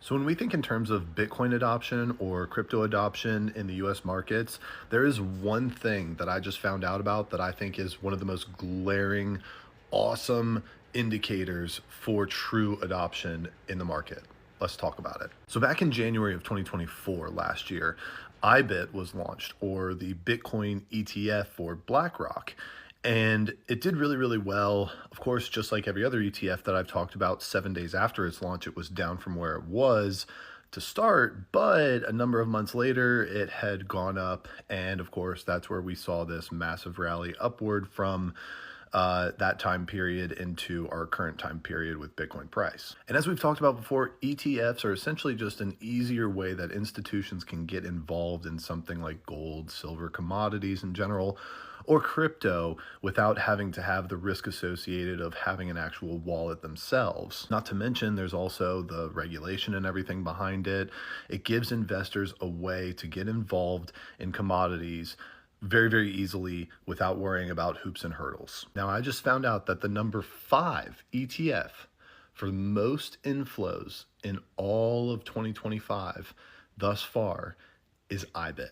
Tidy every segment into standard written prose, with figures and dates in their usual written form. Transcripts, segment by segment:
So when we think in terms of Bitcoin adoption or crypto adoption in the US markets, there is one thing that I just found out about that I think is one of the most glaring, awesome indicators for true adoption in the market. Let's talk about it. So back in January of 2024, last year, IBIT was launched, or the Bitcoin ETF for BlackRock. And it did really, really well. Of course, just like every other ETF that I've talked about, 7 days after its launch, it was down from where it was to start. But a number of months later, it had gone up. And of course, that's where we saw this massive rally upward from that time period into our current time period with Bitcoin price. And as we've talked about before, ETFs are essentially just an easier way that institutions can get involved in something like gold, silver, commodities in general, or crypto without having to have the risk associated of having an actual wallet themselves. Not to mention, there's also the regulation and everything behind it. It gives investors a way to get involved in commodities very, very easily without worrying about hoops and hurdles. Now, I just found out that the number 5 ETF for most inflows in all of 2025 thus far is IBIT.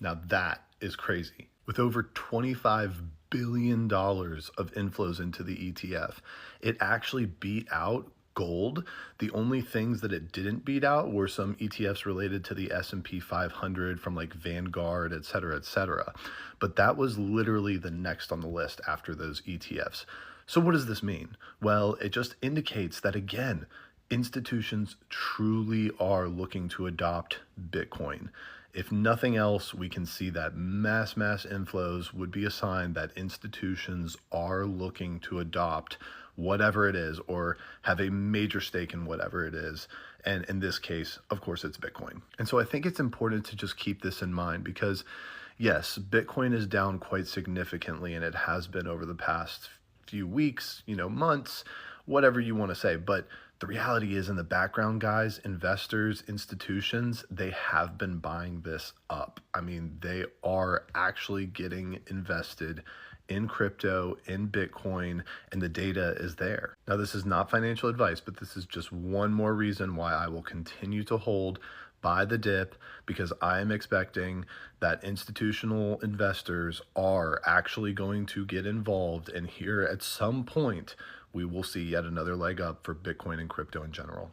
Now, that is crazy. With over $25 billion of inflows into the ETF, it actually beat out gold. The only things that it didn't beat out were some ETFs related to the S&P 500 from like Vanguard, et cetera, et cetera. But that was literally the next on the list after those ETFs. So what does this mean? Well, it just indicates that, again, institutions truly are looking to adopt Bitcoin. If nothing else, we can see that mass inflows would be a sign that institutions are looking to adopt whatever it is, or have a major stake in whatever it is. And in this case, of course, it's Bitcoin. And so I think it's important to just keep this in mind because, yes, Bitcoin is down quite significantly, and it has been over the past few weeks, months, whatever you want to say. But the reality is, in the background, guys, investors, institutions, they have been buying this up. I mean, they are actually getting invested in crypto, in Bitcoin, and the data is there. Now, this is not financial advice, but this is just one more reason why I will continue to hold buy the dip, because I am expecting that institutional investors are actually going to get involved, and here at some point we will see yet another leg up for Bitcoin and crypto in general.